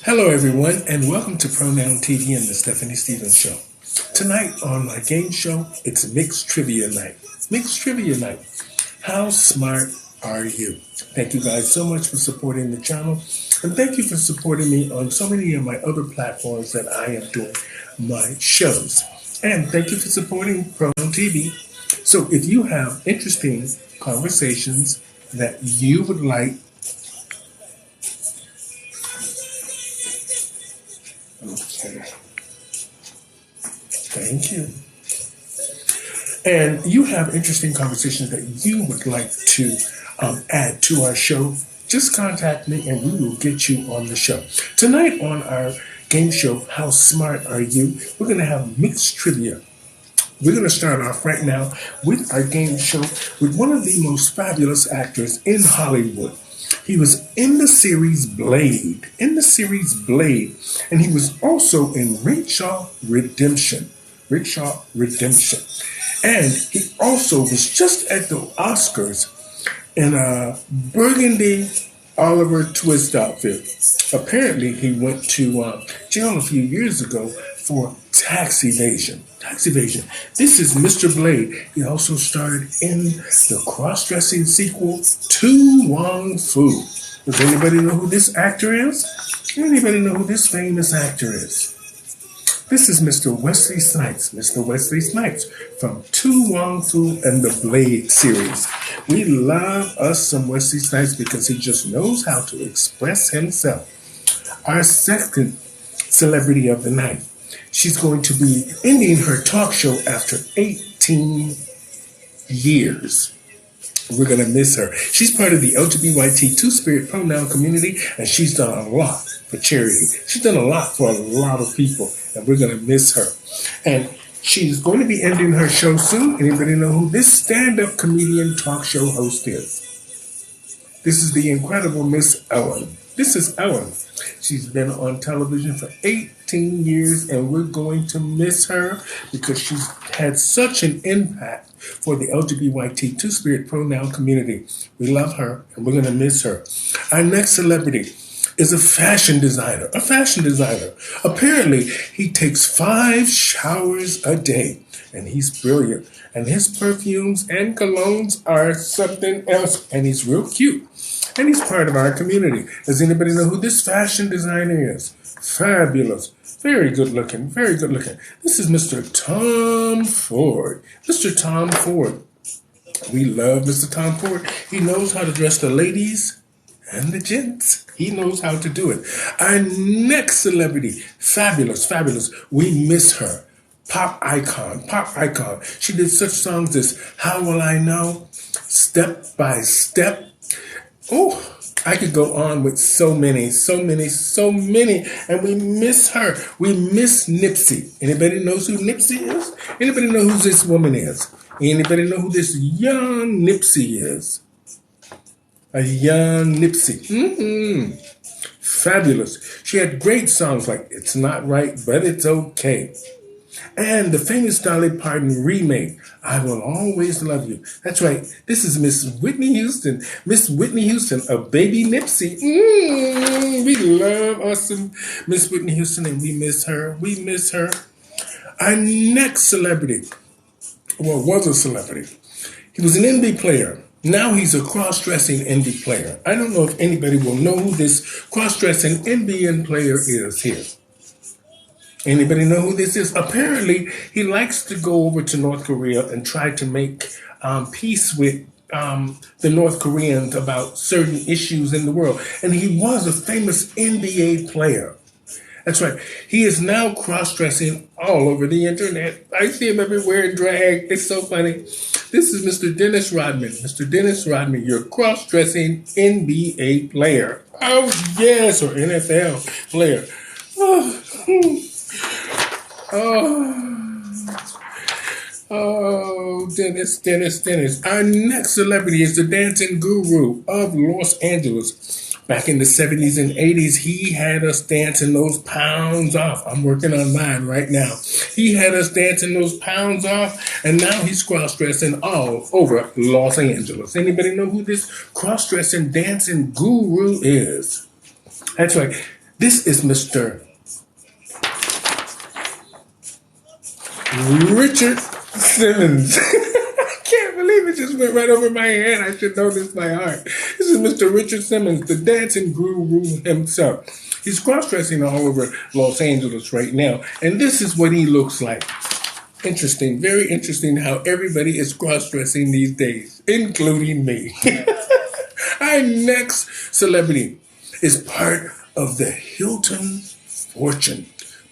Hello, everyone, and welcome to Pronoun TV and the Stephanie Stevens Show. Tonight on my game show, it's Mixed Trivia Night. Mixed Trivia Night. How smart are you? Thank you guys so much for supporting the channel, and thank you for supporting me on so many of my other platforms that I am doing my shows. And thank you for supporting Pronoun TV. So if you have interesting conversations that you would like, okay, thank you. And you have interesting conversations that you would like to add to our show, just contact me and we will get you on the show. Tonight on our game show, How Smart Are You? We're going to have mixed trivia. We're going to start off right now with our game show with one of the most fabulous actors in Hollywood. He was in the series Blade, and he was also in Rickshaw Redemption. And he also was just at the Oscars in a burgundy Oliver Twist outfit. Apparently, he went to jail a few years ago for tax evasion. This is Mr. Blade. He also starred in the cross-dressing sequel To Wong Fu. Does anybody know who this actor is? Anybody know who this famous actor is? This is Mr. Wesley Snipes. Mr. Wesley Snipes from To Wong Fu and the Blade series. We love us some Wesley Snipes because he just knows how to express himself. Our second celebrity of the night. She's going to be ending her talk show after 18 years. We're going to miss her. She's part of the LGBT two-spirit pronoun community, and she's done a lot for charity. She's done a lot for a lot of people, and we're going to miss her. And she's going to be ending her show soon. Anybody know who this stand-up comedian talk show host is? This is the incredible Miss Ellen. This is Ellen. She's been on television for 18 years, and we're going to miss her because she's had such an impact for the LGBT two-spirit pronoun community. We love her, and we're going to miss her. Our next celebrity is a fashion designer. Apparently, he takes 5 showers a day, and he's brilliant. And his perfumes and colognes are something else, and he's real cute. And he's part of our community. Does anybody know who this fashion designer is? Fabulous. Very good looking. This is Mr. Tom Ford. Mr. Tom Ford. We love Mr. Tom Ford. He knows how to dress the ladies and the gents. He knows how to do it. Our next celebrity, fabulous. We miss her. Pop icon. She did such songs as How Will I Know? Step by Step. Oh, I could go on with so many, and we miss her. We miss Nipsey. Anybody knows who Nipsey is? Anybody know who this woman is? Anybody know who this young Nipsey is? A young Nipsey. Fabulous. She had great songs like It's Not Right, But It's Okay. And the famous Dolly Parton remake, I Will Always Love You. That's right. This is Miss Whitney Houston. Miss Whitney Houston, a baby Nipsey. We love us some Miss Whitney Houston, and we miss her. Our next celebrity, was a celebrity. He was an NBA player. Now he's a cross-dressing NBA player. I don't know if anybody will know who this cross-dressing NBA player is here. Anybody know who this is? Apparently, he likes to go over to North Korea and try to make peace with the North Koreans about certain issues in the world. And he was a famous NBA player. That's right. He is now cross-dressing all over the internet. I see him everywhere in drag. It's so funny. This is Mr. Dennis Rodman. Mr. Dennis Rodman, your cross-dressing NBA player. Oh, yes, or NFL player. Oh, Dennis. Our next celebrity is the dancing guru of Los Angeles. Back in the 70s and 80s, he had us dancing those pounds off. I'm working on mine right now. He had us dancing those pounds off, and now he's cross-dressing all over Los Angeles. Anybody know who this cross-dressing dancing guru is? That's right. This is Mr. Richard Simmons. I can't believe it just went right over my head. I should know this by heart. This is Mr. Richard Simmons, the dancing guru himself. He's cross-dressing all over Los Angeles right now, and this is what he looks like. Interesting, very interesting how everybody is cross-dressing these days, including me. Our next celebrity is part of the Hilton fortune.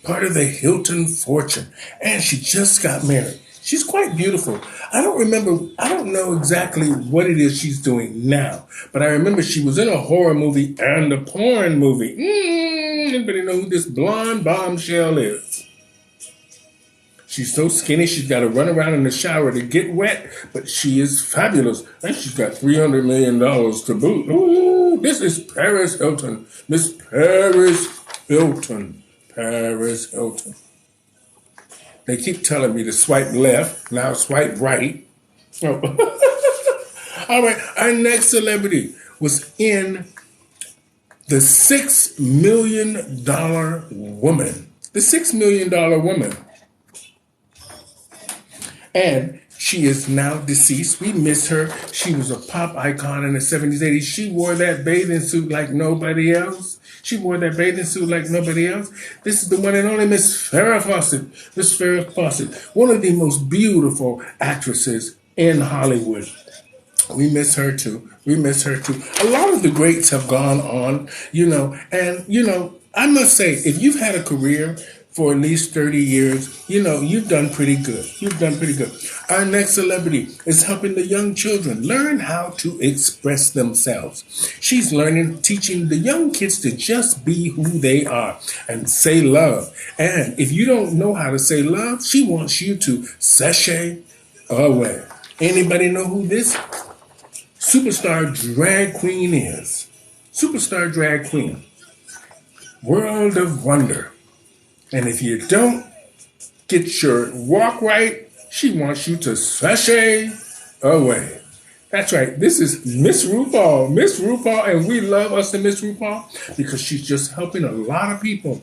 Part of the Hilton fortune. And she just got married. She's quite beautiful. I don't know exactly what it is she's doing now, but I remember she was in a horror movie and a porn movie. Anybody know who this blonde bombshell is? She's so skinny, she's got to run around in the shower to get wet, but she is fabulous. And she's got $300 million to boot. Ooh, this is Paris Hilton. Miss Paris Hilton. Paris Hilton. They keep telling me to swipe left, now swipe right. Oh. All right, our next celebrity was in the $6 million woman. The $6 million woman. And she is now deceased. We miss her. She was a pop icon in the 70s, 80s. She wore that bathing suit like nobody else. She wore that bathing suit like nobody else. This is the one and only Miss Farrah Fawcett. Miss Farrah Fawcett, one of the most beautiful actresses in Hollywood. We miss her too. We miss her too. A lot of the greats have gone on, and I must say, if you've had a career for at least 30 years, you've done pretty good. You've done pretty good. Our next celebrity is helping the young children learn how to express themselves. She's teaching the young kids to just be who they are and say love. And if you don't know how to say love, she wants you to sashay away. Anybody know who this superstar drag queen is? Superstar drag queen. World of Wonder. And if you don't get your walk right, she wants you to sashay away. That's right. This is Miss RuPaul. Miss RuPaul, and we love us to Miss RuPaul because she's just helping a lot of people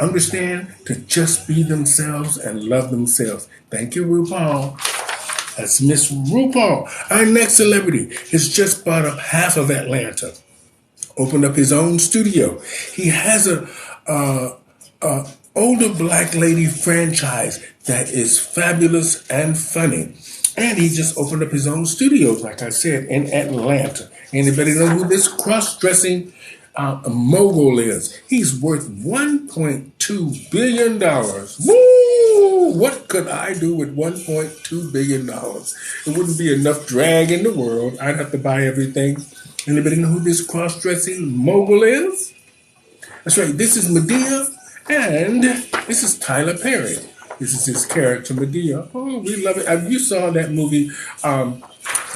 understand to just be themselves and love themselves. Thank you, RuPaul. That's Miss RuPaul. Our next celebrity has just bought up half of Atlanta, opened up his own studio. He has a older black lady franchise that is fabulous and funny. And he just opened up his own studios, like I said, in Atlanta. Anybody know who this cross-dressing mogul is? He's worth $1.2 billion. Woo! What could I do with $1.2 billion? It wouldn't be enough drag in the world. I'd have to buy everything. Anybody know who this cross-dressing mogul is? That's right. This is Medea. And this is Tyler Perry. This is his character, Medea. Oh, we love it. You saw that movie, the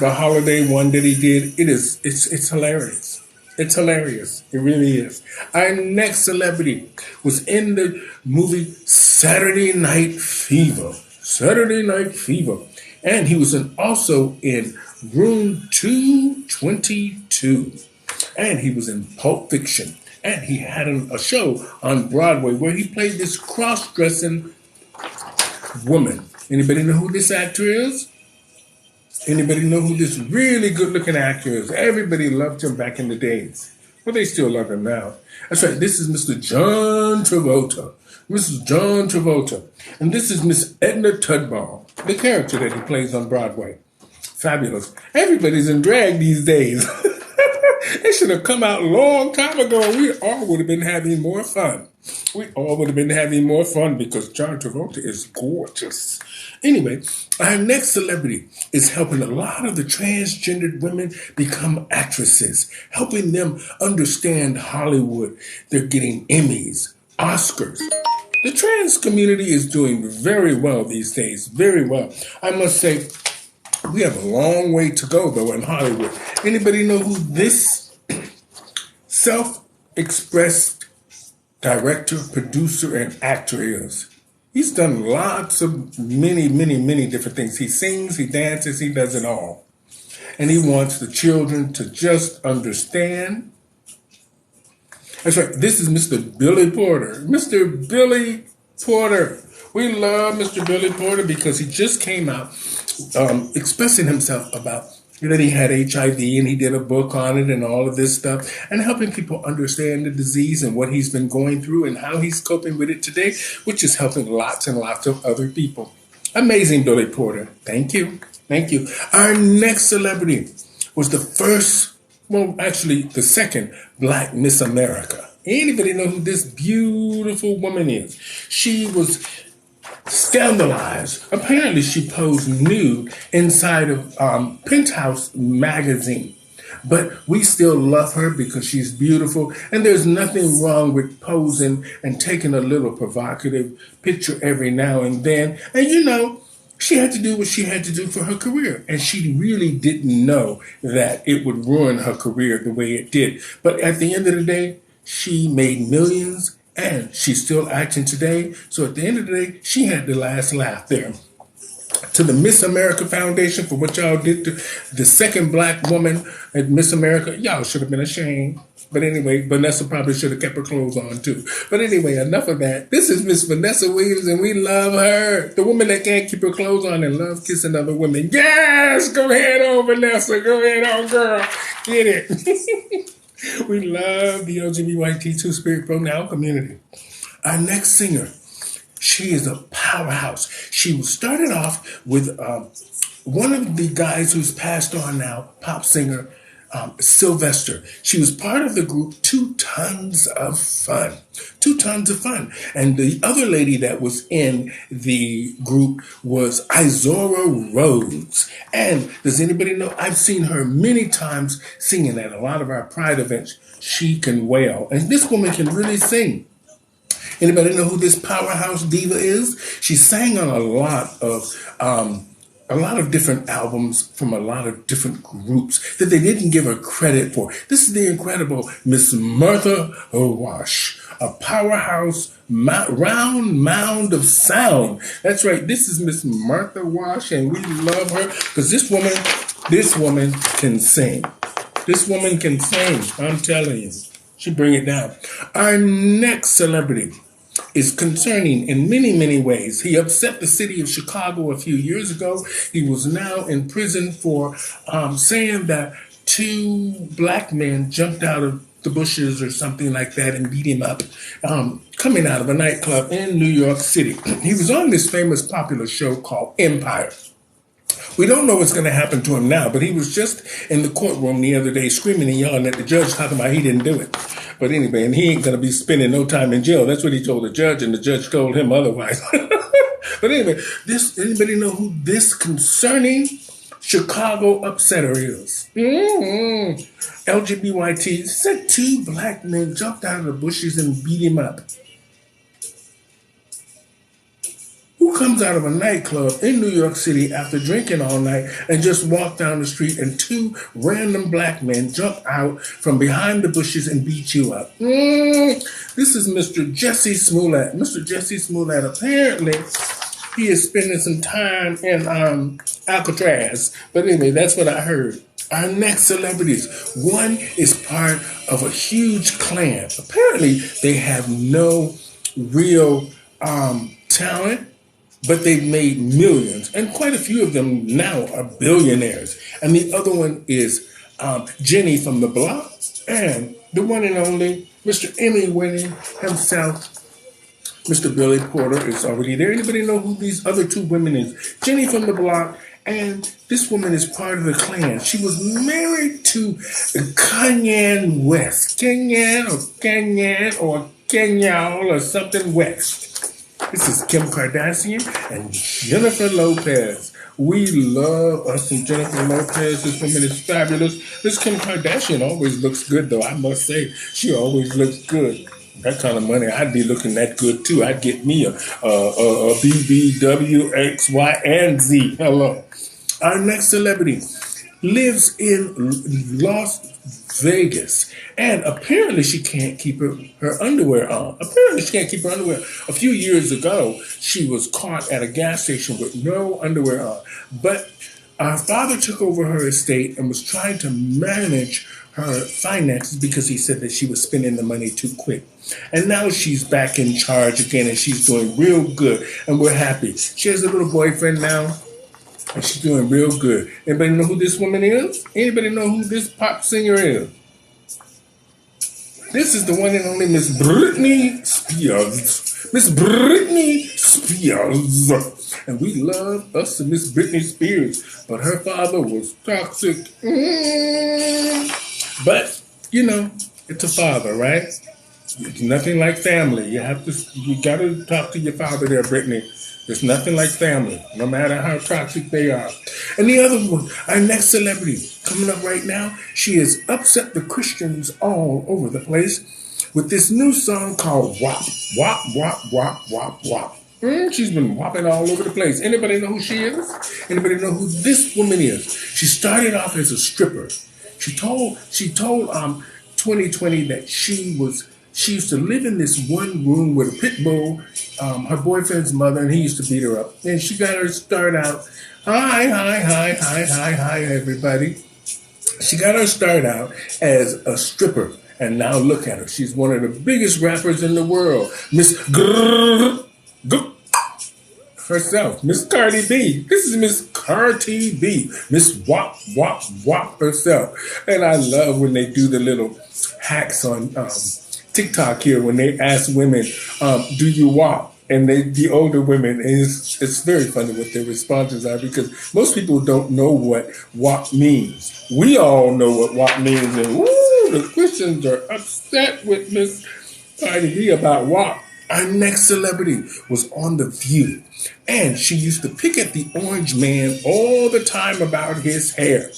holiday one that he did. It's hilarious. It's hilarious. It really is. Our next celebrity was in the movie Saturday Night Fever. Saturday Night Fever. And he was also in Room 222. And he was in Pulp Fiction. And he had a show on Broadway where he played this cross-dressing woman. Anybody know who this actor is? Anybody know who this really good-looking actor is? Everybody loved him back in the days. Well, they still love him now. That's right. This is Mr. John Travolta. Mrs. John Travolta. And this is Miss Edna Tudball, the character that he plays on Broadway. Fabulous. Everybody's in drag these days. They should have come out a long time ago and we all would have been having more fun. We all would have been having more fun because John Travolta is gorgeous. Anyway, our next celebrity is helping a lot of the transgendered women become actresses, helping them understand Hollywood. They're getting Emmys, Oscars. The trans community is doing very well these days, very well. I must say, we have a long way to go, though, in Hollywood. Anybody know who this self-expressed director, producer, and actor is? He's done lots of many different things. He sings, he dances, he does it all. And he wants the children to just understand That's right. This is Mr. Billy Porter. Mr. Billy Porter. We love Mr. Billy Porter because he just came out expressing himself about that he had HIV and he did a book on it and all of this stuff and helping people understand the disease and what he's been going through and how he's coping with it today, which is helping lots and lots of other people. Amazing, Billy Porter. Thank you. Thank you. Our next celebrity was the first, well, actually the second Black Miss America. Anybody know who this beautiful woman is? She was scandalized. Apparently, she posed nude inside of Penthouse magazine. But we still love her because she's beautiful, and there's nothing wrong with posing and taking a little provocative picture every now and then. And you know, she had to do what she had to do for her career, and she really didn't know that it would ruin her career the way it did. But at the end of the day, she made millions, and she's still acting today. So at the end of the day, she had the last laugh there. To the Miss America Foundation for what y'all did to the second Black woman at Miss America, y'all should have been ashamed. But anyway, Vanessa probably should have kept her clothes on too. But anyway, enough of that. This is Miss Vanessa Williams, and we love her. The woman that can't keep her clothes on and loves kissing other women. Yes! Go ahead on, Vanessa. Go ahead on, girl. Get it. We love the LGBT Two-Spirit Pronoun community. Our next singer, she is a powerhouse. She started off with one of the guys who's passed on now, pop singer Sylvester. She was part of the group 2 Tons of Fun. 2 Tons of Fun. And the other lady that was in the group was Izora Rhodes. And does anybody know? I've seen her many times singing at a lot of our Pride events. She can wail. And this woman can really sing. Anybody know who this powerhouse diva is? She sang on a lot of different albums from a lot of different groups that they didn't give her credit for. This is the incredible Miss Martha Wash, a powerhouse round mound of sound. That's right. This is Miss Martha Wash, and we love her because this woman can sing. This woman can sing. I'm telling you. She bring it down. Our next celebrity is concerning in many, many ways. He upset the city of Chicago a few years ago. He was now in prison for saying that 2 Black men jumped out of the bushes or something like that and beat him up, coming out of a nightclub in New York City. He was on this famous popular show called Empire. We don't know what's going to happen to him now, but he was just in the courtroom the other day screaming and yelling at the judge, talking about he didn't do it. But anyway, and he ain't going to be spending no time in jail. That's what he told the judge, and the judge told him otherwise. But anyway, anybody know who this concerning Chicago upsetter is? LGBT said 2 Black men jumped out of the bushes and beat him up. Who comes out of a nightclub in New York City after drinking all night and just walk down the street and 2 random Black men jump out from behind the bushes and beat you up? This is Mr. Jesse Smollett. Mr. Jesse Smollett, apparently, he is spending some time in Alcatraz. But anyway, that's what I heard. Our next celebrities. One is part of a huge clan. Apparently, they have no real talent, but they've made millions, and quite a few of them now are billionaires. And the other one is Jenny from the Block, and the one and only Mr. Emmy-winning himself, Mr. Billy Porter is already there. Anybody know who these other 2 women is? Jenny from the Block, and this woman is part of the clan. She was married to Kanye West. Kanye or something West. This is Kim Kardashian and Jennifer Lopez. We love us some Jennifer Lopez. This woman is fabulous. This Kim Kardashian always looks good, though. I must say, she always looks good. That kind of money, I'd be looking that good, too. I'd get me a BBW, X, Y, and Z. Hello. Our next celebrity lives in Las Vegas, and apparently she can't keep her underwear on. A few years ago, she was caught at a gas station with no underwear on. But our father took over her estate and was trying to manage her finances because he said that she was spending the money too quick. And now she's back in charge again, and she's doing real good, and we're happy. She has a little boyfriend now, and she's doing real good. Anybody know who this woman is? Anybody know who this pop singer is? This is the one and only Miss Britney Spears. Miss Britney Spears. And we love us and Miss Britney Spears. But her father was toxic. But, you know, it's a father, right? It's nothing like family. You gotta talk to your father there, Britney. There's nothing like family, no matter how toxic they are. And the other one, our next celebrity, coming up right now, she has upset the Christians all over the place with this new song called WAP. WAP, WAP, WAP, WAP, WAP. She's been whopping all over the place. Anybody know who she is? Anybody know who this woman is? She started off as a stripper. She told 2020 that she used to live in this one room with a pit bull, her boyfriend's mother, and he used to beat her up. And she got her start out, hi, everybody. She got her start out as a stripper. And now look at her. She's one of the biggest rappers in the world. Miss herself, Miss Cardi B. This is Miss Cardi B, Miss Wop Wop Wop herself. And I love when they do the little hacks on TikTok here when they ask women, do you WAP? And the older women, and it's very funny what their responses are because most people don't know what WAP means. We all know what WAP means, and woo, the Christians are upset with Miss Cardi B about WAP. Our next celebrity was on The View, and she used to pick at the orange man all the time about his hair.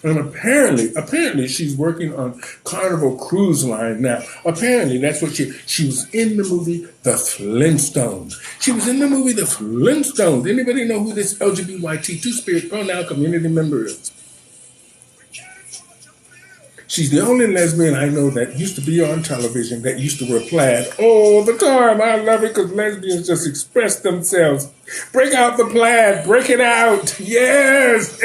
And apparently she's working on Carnival Cruise Line now. Apparently that's what she was in the movie The Flintstones. She was in the movie The Flintstones. Anybody know who this LGBT two-spirit pronoun community member is? She's the only lesbian I know that used to be on television that used to wear plaid all the time. I love it because lesbians just express themselves. Break out the plaid. Break it out. Yes.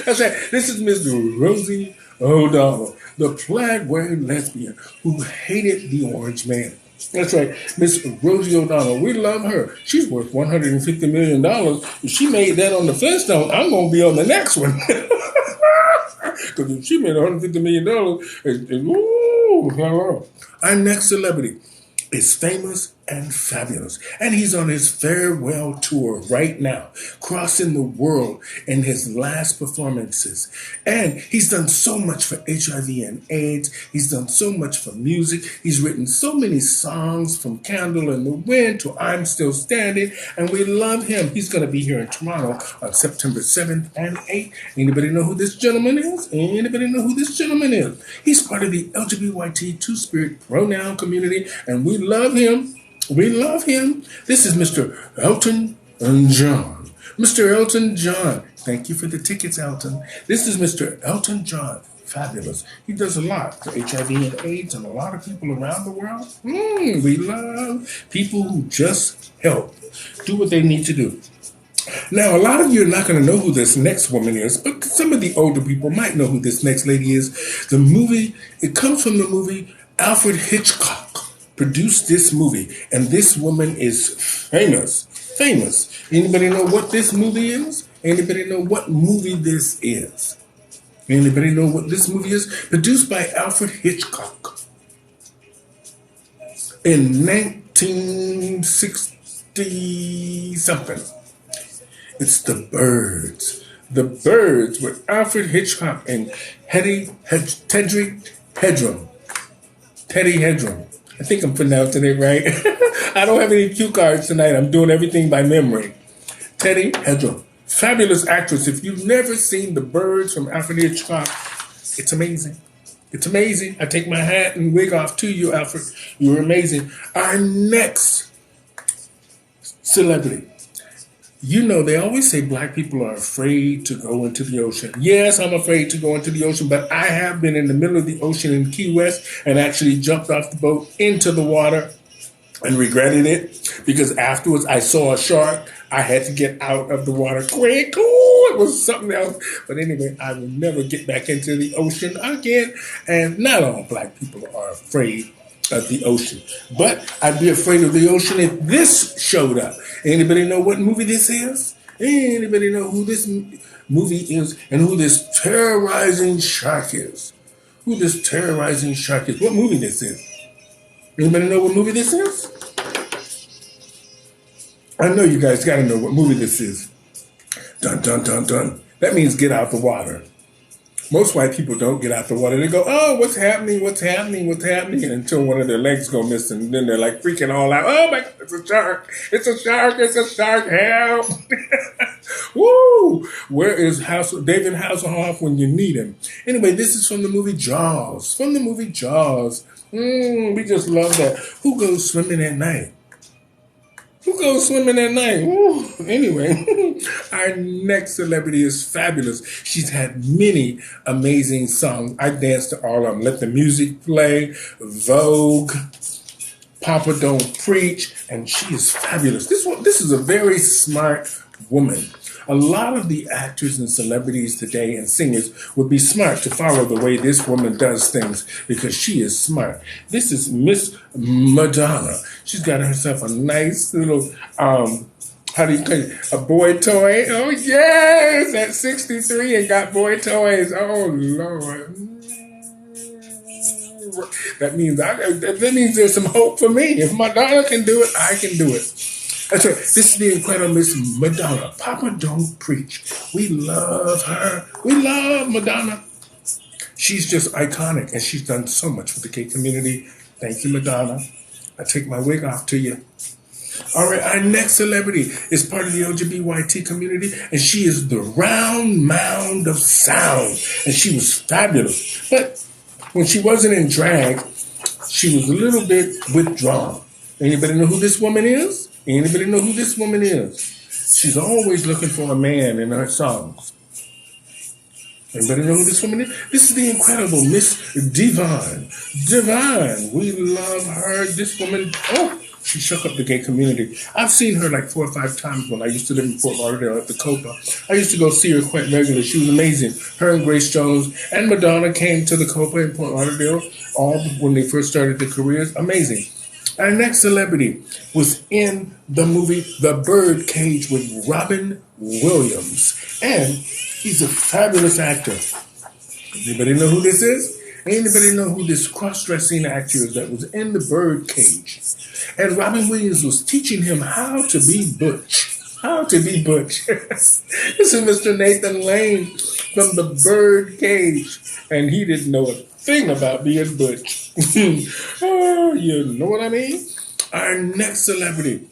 That's right. This is Miss Rosie O'Donnell, the plaid-wearing lesbian who hated the orange man. That's right. Miss Rosie O'Donnell. We love her. She's worth $150 million. If she made that on the Flintstones, I'm going to be on the next one. Because if she made $150 million, hello. Our next celebrity is famous and fabulous. And he's on his farewell tour right now, crossing the world in his last performances. And he's done so much for HIV and AIDS. He's done so much for music. He's written so many songs from Candle in the Wind to I'm Still Standing. And we love him. He's going to be here in Toronto on September 7th and 8th. Anybody know who this gentleman is? Anybody know who this gentleman is? He's part of the LGBT two-spirit pronoun community, and we love him. We love him. This is Mr. Elton John. Mr. Elton John. Thank you for the tickets, Elton. This is Mr. Elton John. Fabulous. He does a lot for HIV and AIDS and a lot of people around the world. We love people who just help do what they need to do. Now, a lot of you are not going to know who this next woman is, but some of the older people might know who this next lady is. It comes from the movie Alfred Hitchcock produced this movie, and this woman is famous. Anybody know what this movie is? Anybody know what movie this is? Anybody know what this movie is? Produced by Alfred Hitchcock in 1960 something. It's The Birds. The Birds with Alfred Hitchcock and Teddy Hedrum. I think I'm pronouncing it right. I don't have any cue cards tonight. I'm doing everything by memory. Teddy Hedrum. Fabulous actress. If you've never seen The Birds from Alfred Hitchcock, it's amazing. It's amazing. I take my hat and wig off to you, Alfred. You're amazing. Our next celebrity. You know, they always say black people are afraid to go into the ocean. Yes, I'm afraid to go into the ocean, but I have been in the middle of the ocean in Key West and actually jumped off the boat into the water and regretted it because afterwards I saw a shark. I had to get out of the water quick. Ooh, it was something else. But anyway, I will never get back into the ocean again. And not all black people are afraid of the ocean. But I'd be afraid of the ocean if this showed up. Anybody know what movie this is? Anybody know who this movie is and who this terrorizing shark is? Who this terrorizing shark is? What movie this is? Anybody know what movie this is? I know you guys got to know what movie this is. Dun, dun, dun, dun. That means get out the water. Most white people don't get out the water. They go, oh, what's happening? What's happening? What's happening? And until one of their legs go missing. And then they're like freaking all out. Oh, my God, it's a shark. It's a shark. It's a shark. Help. Woo! Where is David Hasselhoff when you need him? Anyway, this is from the movie Jaws. From the movie Jaws. We just love that. Who goes swimming at night? Who goes swimming at night? Ooh. Anyway, our next celebrity is fabulous. She's had many amazing songs. I danced to all of them. Let the Music Play, Vogue, Papa Don't Preach, and she is fabulous. This is a very smart woman. A lot of the actors and celebrities today and singers would be smart to follow the way this woman does things because she is smart. This is Miss Madonna. She's got herself a nice little, how do you call it, a boy toy. Oh, yes, at 63 and got boy toys. Oh, Lord. That means there's some hope for me. If Madonna can do it, I can do it. That's right. This is the incredible Miss Madonna. Papa Don't Preach. We love her. We love Madonna. She's just iconic, and she's done so much for the gay community. Thank you, Madonna. I take my wig off to you. All right, our next celebrity is part of the LGBT community, and she is the Round Mound of Sound, and she was fabulous. But when she wasn't in drag, she was a little bit withdrawn. Anybody know who this woman is? Anybody know who this woman is? She's always looking for a man in her songs. Anybody know who this woman is? This is the incredible Miss Divine. Divine. We love her. This woman, she shook up the gay community. I've seen her like 4 or 5 times when I used to live in Fort Lauderdale at the Copa. I used to go see her quite regularly. She was amazing. Her and Grace Jones and Madonna came to the Copa in Fort Lauderdale all when they first started their careers. Amazing. Our next celebrity was in the movie The Birdcage with Robin Williams. And he's a fabulous actor. Anybody know who this is? Anybody know who this cross-dressing actor is that was in The Birdcage? And Robin Williams was teaching him how to be butch. How to be butch. This is Mr. Nathan Lane from The Birdcage. And he didn't know a thing about being butch. Oh, you know what I mean? Our next celebrity,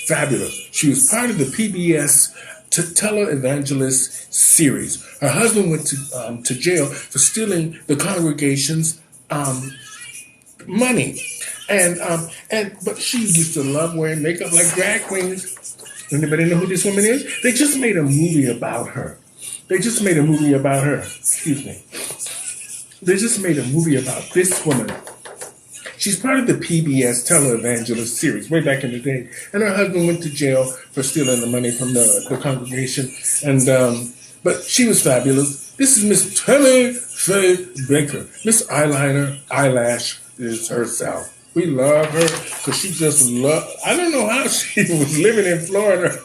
fabulous. She was part of the PBS televangelist series. Her husband went to jail for stealing the congregation's money, but she used to love wearing makeup like drag queens. Anybody know who this woman is? They just made a movie about her. Excuse me. They just made a movie about this woman. She's part of the PBS televangelist series way back in the day. And her husband went to jail for stealing the money from the congregation. But she was fabulous. This is Miss Tammy Faye Baker. Miss Eyeliner, Eyelash is herself. We love her because she just I don't know how she was living in Florida.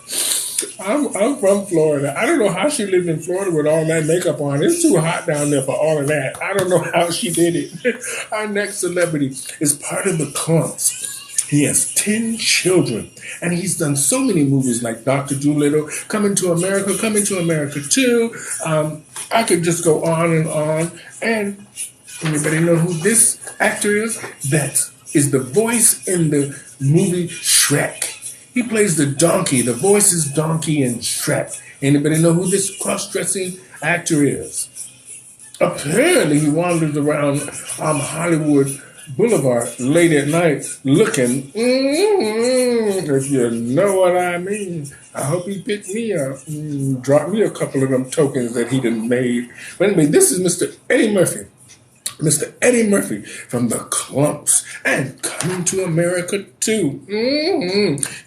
I'm from Florida. I don't know how she lived in Florida with all that makeup on. It's too hot down there for all of that. I don't know how she did it. Our next celebrity is part of the Clumps. He has 10 children, and he's done so many movies like Dr. Dolittle, Coming to America 2. I could just go on and on. And anybody know who this actor is? That is the voice in the movie Shrek. He plays the donkey. The voice is Donkey in Shrek. Anybody know who this cross-dressing actor is? Apparently, he wanders around Hollywood Boulevard late at night looking, if you know what I mean. I hope he picked me up. Drop me a couple of them tokens that he done made. But anyway, this is Mr. Eddie Murphy. Mr. Eddie Murphy from the Clumps and Coming to America too.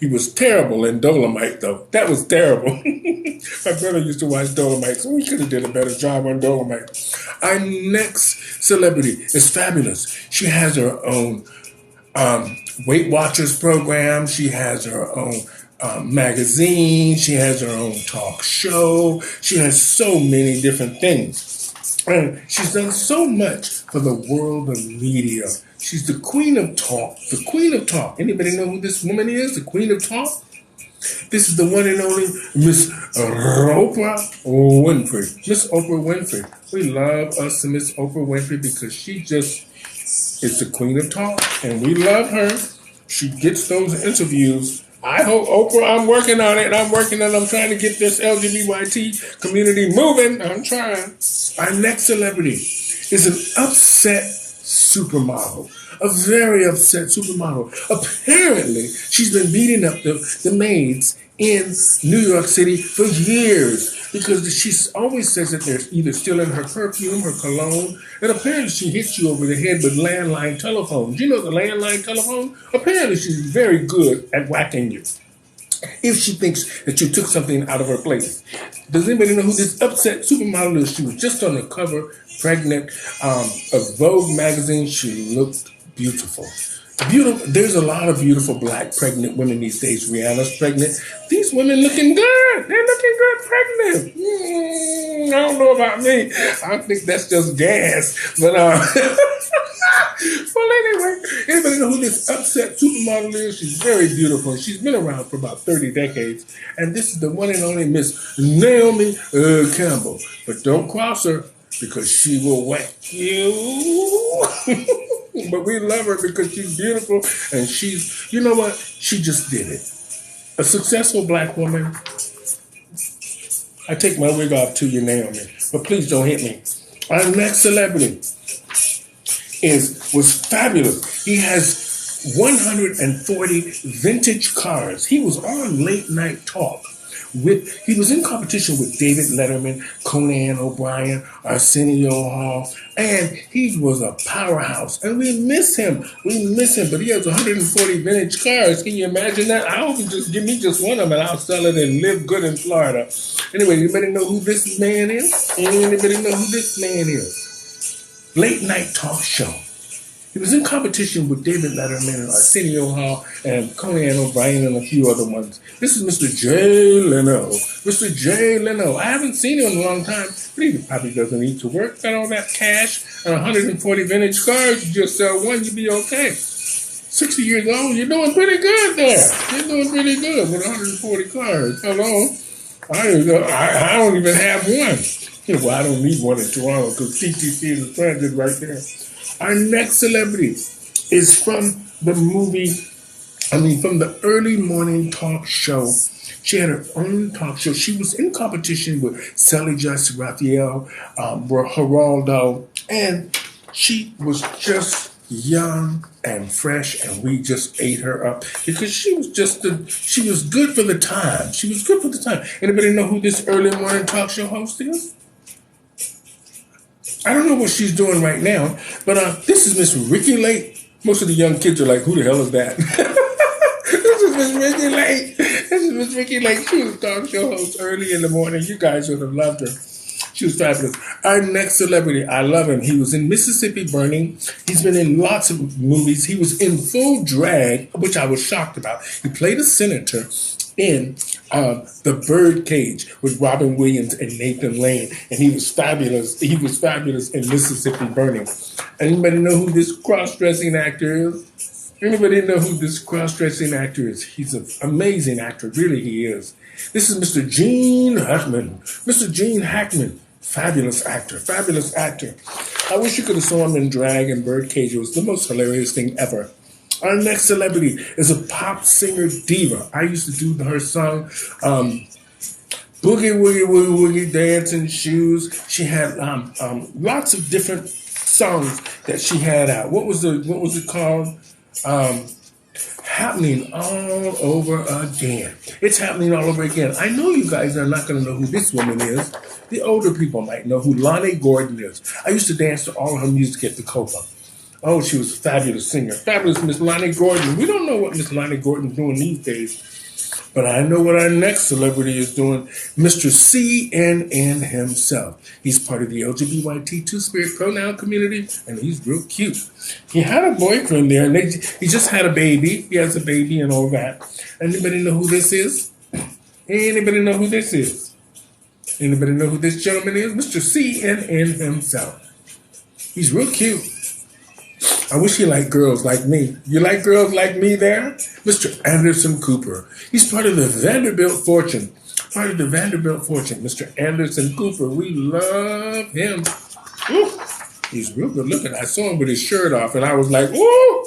He was terrible in Dolomite, though. That was terrible. My brother used to watch Dolomite, so he could have did a better job on Dolomite. Our next celebrity is fabulous. She has her own Weight Watchers program. She has her own magazine. She has her own talk show. She has so many different things. And she's done so much for the world of media. She's the queen of talk. The queen of talk. Anybody know who this woman is? The queen of talk? This is the one and only Miss Oprah Winfrey. Miss Oprah Winfrey. We love us and Miss Oprah Winfrey because she just is the queen of talk. And we love her. She gets those interviews. I hope, Oprah, I'm working on it. I'm trying to get this LGBT community moving. I'm trying. Our next celebrity is an upset supermodel. A very upset supermodel. Apparently, she's been beating up the maids in New York City for years because she always says that they're either stealing her perfume, her cologne, and apparently she hits you over the head with landline telephones. You know the landline telephone? Apparently she's very good at whacking you if she thinks that you took something out of her place. Does anybody know who this upset supermodel is? She was just on the cover, pregnant, of Vogue magazine. She looked beautiful. Beautiful. There's a lot of beautiful black pregnant women these days. Rihanna's pregnant. These women looking good. They're looking good pregnant. I don't know about me. I think that's just gas. But well, anyway, anybody know who this upset supermodel is? She's very beautiful. She's been around for about 30 decades. And this is the one and only Miss Naomi Campbell. But don't cross her because she will whack you. But we love her because she's beautiful and she's, you know what? She just did it. A successful black woman. I take my wig off to you, Naomi, but please don't hit me. Our next celebrity was fabulous. He has 140 vintage cars. He was on Late Night Talk. He was in competition with David Letterman, Conan O'Brien, Arsenio Hall, and he was a powerhouse. And we miss him. But he has 140 vintage cars. Can you imagine that? I hope you just give me just one of them and I'll sell it and live good in Florida. Anyway, anybody know who this man is? Late Night Talk Show. He was in competition with David Letterman and Arsenio Hall and Conan O'Brien and a few other ones. This is Mr. Jay Leno. Mr. Jay Leno. I haven't seen him in a long time, but he probably doesn't need to work. Got all that cash and 140 vintage cars. You just sell one, you'll be okay. 60 years old, you're doing pretty good there. You're doing pretty good with 140 cars. Hello. I don't even have one. Well, I don't need one in Toronto because TTC is transit right there. Our next celebrity is from from the early morning talk show. She had her own talk show. She was in competition with Sally Jess, Raphael, Geraldo, and she was just young and fresh, and we just ate her up because she was good for the time. She was good for the time. Anybody know who this early morning talk show host is? I don't know what she's doing right now, but this is Miss Ricky Lake. Most of the young kids are like, who the hell is that? This is Miss Ricky Lake. She was a talk show host early in the morning. You guys would have loved her. She was fabulous. Our next celebrity, I love him. He was in Mississippi Burning. He's been in lots of movies. He was in Full Drag, which I was shocked about. He played a senator in The Birdcage with Robin Williams and Nathan Lane, and he was fabulous. He was fabulous in Mississippi Burning. Anybody know who this cross-dressing actor is? Anybody know who this cross-dressing actor is? He's an amazing actor, really he is. This is Mr. Gene Hackman. Mr. Gene Hackman, fabulous actor. I wish you could have saw him in drag and Birdcage. It was the most hilarious thing ever. Our next celebrity is a pop singer diva. I used to do her song, Boogie Woogie Woogie Woogie Dancing Shoes. She had lots of different songs that she had out. What was it called? happening all over again. It's happening all over again. I know you guys are not going to know who this woman is. The older people might know who Lonnie Gordon is. I used to dance to all her music at the Copa. Oh, she was a fabulous singer. Fabulous Miss Lonnie Gordon. We don't know what Miss Lonnie Gordon's doing these days. But I know what our next celebrity is doing. Mr. CNN himself. He's part of the LGBTQ two-spirit pronoun community, and he's real cute. He had a boyfriend there, and he just had a baby. He has a baby and all that. Anybody know who this is? Anybody know who this is? Anybody know who this gentleman is? Mr. CNN himself. He's real cute. I wish he liked girls like me. You like girls like me there? Mr. Anderson Cooper. He's part of the Vanderbilt Fortune. Part of the Vanderbilt Fortune. Mr. Anderson Cooper. We love him. Ooh, he's real good looking. I saw him with his shirt off, and I was like, ooh,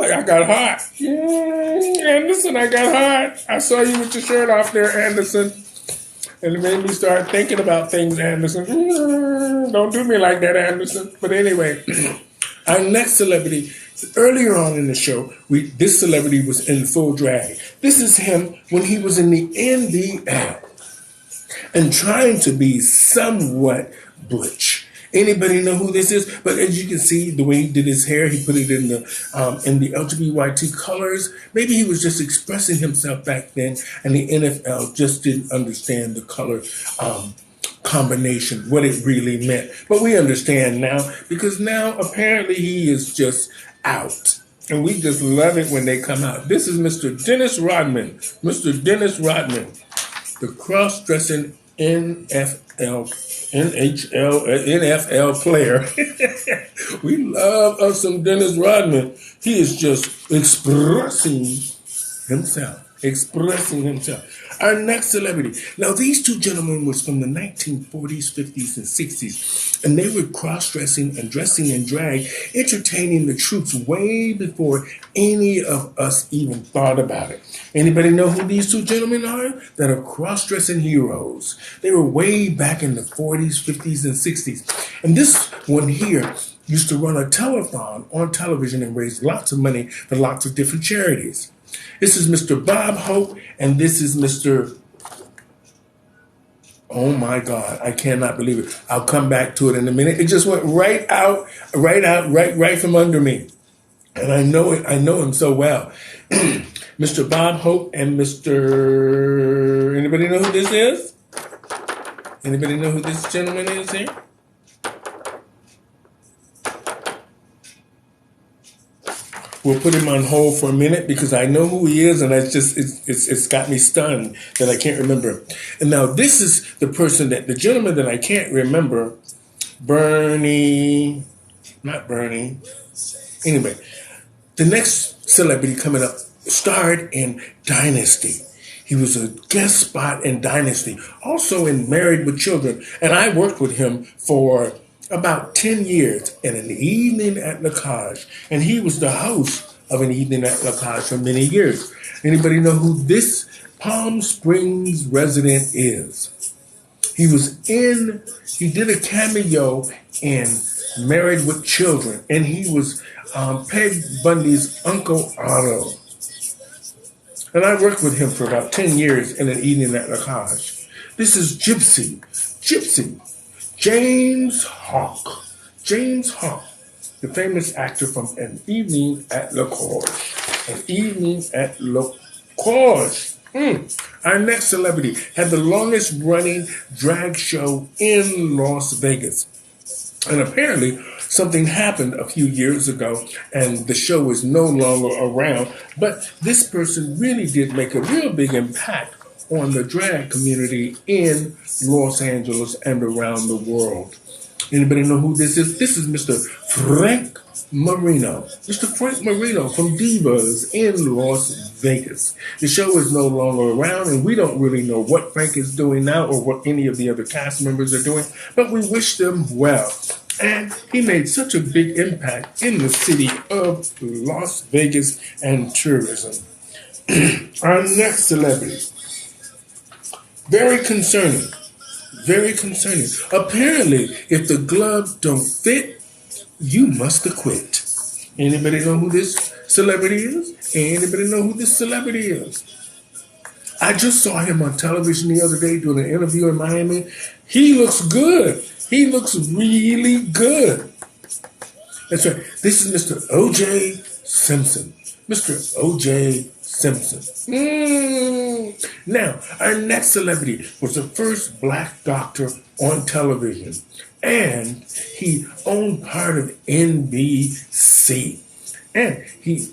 I got hot. Anderson, I got hot. I saw you with your shirt off there, Anderson. And it made me start thinking about things, Anderson. Don't do me like that, Anderson. But anyway, our next celebrity, earlier on in the show, this celebrity was in full drag. This is him when he was in the NBL and trying to be somewhat butch. Anybody know who this is? But as you can see, the way he did his hair, he put it in the LGBT colors. Maybe he was just expressing himself back then, and the NFL just didn't understand the color combination, what it really meant. But we understand now, because now apparently he is just out. And we just love it when they come out. This is Mr. Dennis Rodman. Mr. Dennis Rodman, the cross-dressing NFL player. We love us some Dennis Rodman. He is just expressing himself. Our next celebrity. Now, these two gentlemen was from the 1940s, 50s, and 60s, and they were cross-dressing and dressing in drag, entertaining the troops way before any of us even thought about it. Anybody know who these two gentlemen are? That are cross-dressing heroes. They were way back in the 40s, 50s, and 60s. And this one here used to run a telethon on television and raise lots of money for lots of different charities. This is Mr. Bob Hope, and this is Mr. Oh my God, I cannot believe it. I'll come back to it in a minute. It just went right from under me. And I know him so well. Mr. Bob Hope and Mr. Anybody know who this is? Anybody know who this gentleman is here? We'll put him on hold for a minute because I know who he is, and it's got me stunned that I can't remember. And now this is the gentleman that I can't remember, not Bernie. Anyway, the next celebrity coming up starred in Dynasty. He was a guest spot in Dynasty, also in Married with Children, and I worked with him for about 10 years in an evening at La Cage. And he was the host of an evening at La Cage for many years. Anybody know who this Palm Springs resident is? He did a cameo in Married with Children, and he was Peg Bundy's Uncle Otto. And I worked with him for about 10 years in an evening at La Cage. This is Gypsy. James Hawk, the famous actor from An Evening at La Cage. Our next celebrity had the longest running drag show in Las Vegas. And apparently something happened a few years ago and the show is no longer around. But this person really did make a real big impact on the drag community in Los Angeles and around the world. Anybody know who this is? This is Mr. Frank Marino. Mr. Frank Marino from Divas in Las Vegas. The show is no longer around, and we don't really know what Frank is doing now or what any of the other cast members are doing, but we wish them well. And he made such a big impact in the city of Las Vegas and tourism. Our next celebrity. Very concerning. Apparently, if the gloves don't fit, you must have quit. Anybody know who this celebrity is? Anybody know who this celebrity is? I just saw him on television the other day doing an interview in Miami. He looks good. He looks really good. That's right. This is Mr. O.J. Simpson. Mr. O.J. Simpson. Now, our next celebrity was the first black doctor on television. And he owned part of NBC. And he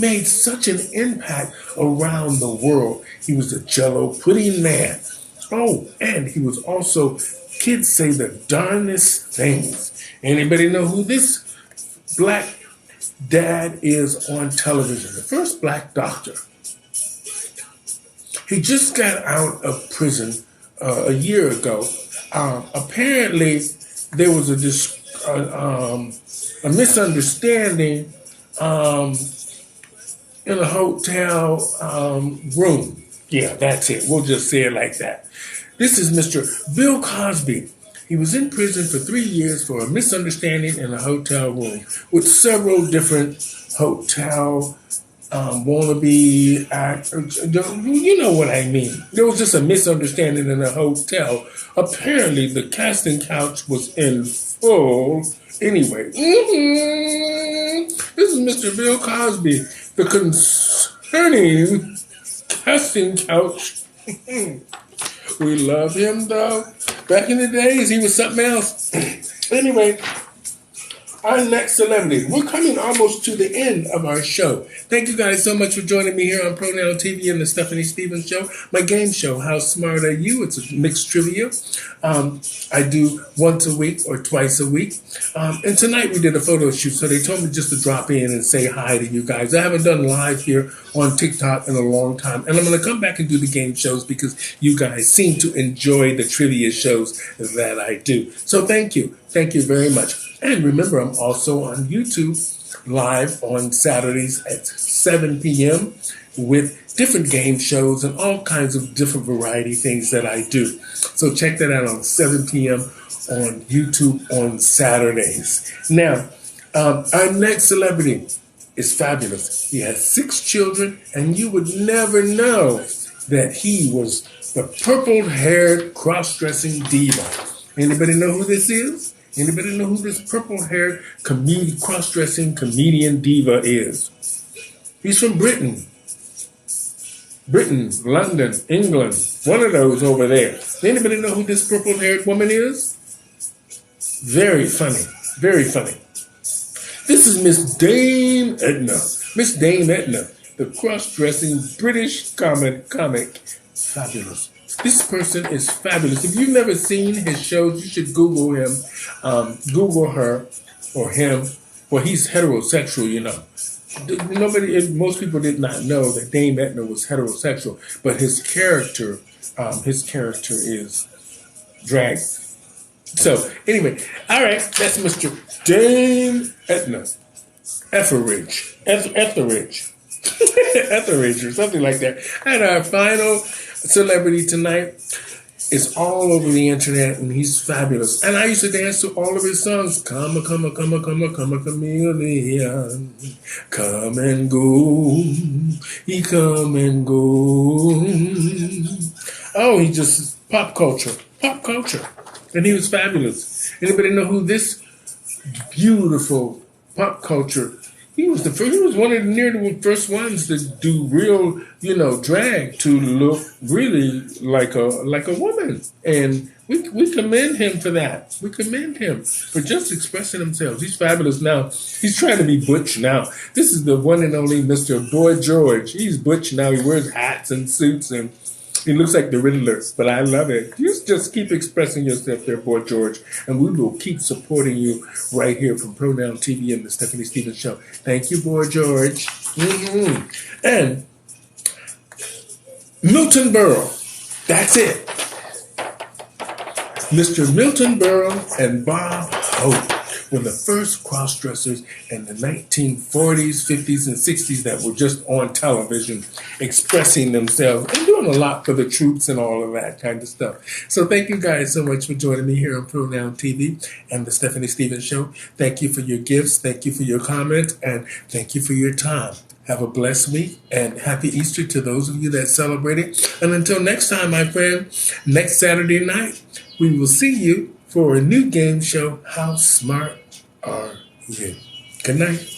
made such an impact around the world. He was a Jell-O pudding man. Oh, and he was also, kids say, the darndest things. Anybody know who this black dad is on television? The first black doctor. He just got out of prison a year ago. Apparently, there was a misunderstanding in a hotel room. Yeah, that's it. We'll just say it like that. This is Mr. Bill Cosby. He was in prison for 3 years for a misunderstanding in a hotel room with several different hotel wannabe actors. You know what I mean. There was just a misunderstanding in a hotel. Apparently, the casting couch was in full. Anyway, this is Mr. Bill Cosby, the concerning casting couch. We love him, though. Back in the days, he was something else. Anyway, our next celebrity. We're coming almost to the end of our show. Thank you guys so much for joining me here on Pronoun TV and the Stephanie Stevens Show, my game show, How Smart Are You? It's a mixed trivia. I do once a week or twice a week. And tonight we did a photo shoot, so they told me just to drop in and say hi to you guys. I haven't done live here on TikTok in a long time, and I'm going to come back and do the game shows because you guys seem to enjoy the trivia shows that I do. So thank you. Thank you very much. And remember, I'm also on YouTube live on Saturdays at 7 p.m. with different game shows and all kinds of different variety things that I do. So check that out on 7 p.m. on YouTube on Saturdays. Now, our next celebrity is fabulous. He has 6 children, and you would never know that he was the purple-haired cross-dressing diva. Anybody know who this is? Anybody know who this purple-haired cross-dressing comedian diva is? He's from Britain, London, England, one of those over there. Anybody know who this purple-haired woman is? Very funny, very funny. This is Miss Dame Edna. Miss Dame Edna, the cross-dressing British comic. Fabulous. This person is fabulous. If you've never seen his shows, you should Google him, Google her or him. Well, he's heterosexual, you know. Most people did not know that Dame Edna was heterosexual, but his character is drag. So anyway, all right, that's Mr. Dame Edna Etheridge, Etheridge or something like that. And our final celebrity tonight is all over the internet, and he's fabulous. And I used to dance to all of his songs. Come a chameleon, come and go, he come and go. Oh, he just pop culture, and he was fabulous. Anybody know who this beautiful pop culture? He was one of the first ones to do real, drag to look really like a woman. And we commend him for that. We commend him for just expressing himself. He's fabulous now. He's trying to be butch now. This is the one and only Mr. Boy George. He's butch now. He wears hats and suits and he looks like the Riddler, but I love it. You just keep expressing yourself there, Boy George, and we will keep supporting you right here from Pronoun TV and the Stephanie Stevens Show. Thank you, Boy George. And Milton Berle. That's it. Mr. Milton Berle and Bob Hope were the first cross-dressers in the 1940s, 50s, and 60s that were just on television expressing themselves and doing a lot for the troops and all of that kind of stuff. So thank you guys so much for joining me here on Pronoun TV and the Stephanie Stevens Show. Thank you for your gifts, thank you for your comments, and thank you for your time. Have a blessed week and happy Easter to those of you that celebrate it. And until next time, my friend, next Saturday night, we will see you for a new game show, How Smart Are You? Good night.